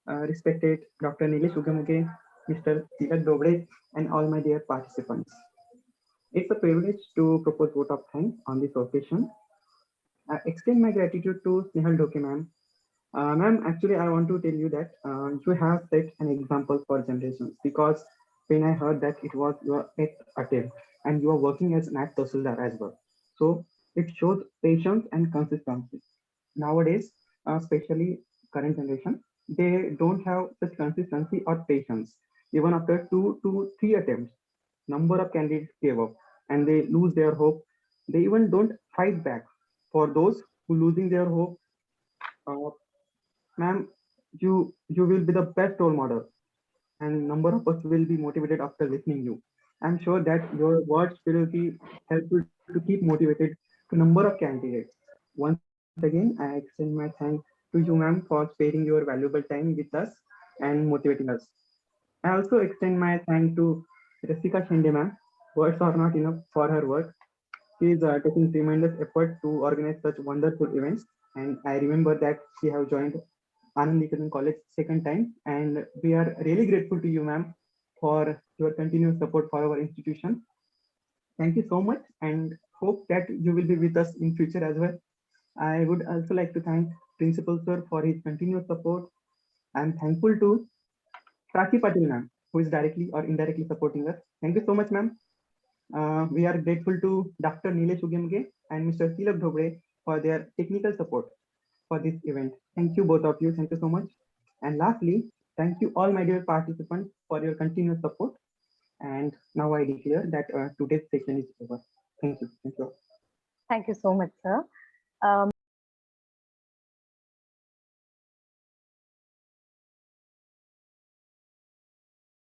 respected Dr. Nilesh Ugamuge, Mr. Tilak Dobre, and all my dear participants. It's a privilege to propose vote of thanks on this occasion. I extend my gratitude to Snehal Dhoke ma'am. Ma'am, actually, I want to tell you that you have set an example for generations, because when I heard that it was your 8th attempt and you are working as an act Tahsildar as well. So it shows patience and consistency. Nowadays, especially current generation, they don't have such consistency or patience. Even after 2 to 3 attempts, number of candidates gave up and they lose their hope. They even don't fight back. For those who losing their hope, uh, ma'am, you will be the best role model, and number of us will be motivated after listening you. I'm sure that your words will be helpful to keep motivated to number of candidates. Once again, I extend my thanks to you, ma'am, for sparing your valuable time with us and motivating us. I also extend my thanks to Rasika Shinde, ma'am. Words are not enough for her work. She is taking tremendous effort to organize such wonderful events, and I remember that she have joined Anand Niketan College second time, and we are really grateful to you, ma'am, for your continuous support for our institution. Thank you so much, and hope that you will be with us in future as well. I would also like to thank Principal Sir for his continuous support. I'm thankful to Prachi Patil, ma'am, who is directly or indirectly supporting us. Thank you so much, ma'am. We are grateful to Dr. Nilesh Ugemge and Mr. Tilak Dhogre for their technical support for this event. Thank you, both of you. Thank you so much. And lastly, thank you all my dear participants for your continuous support. And now I declare that today's session is over. Thank you. Thank you. Thank you so much sir.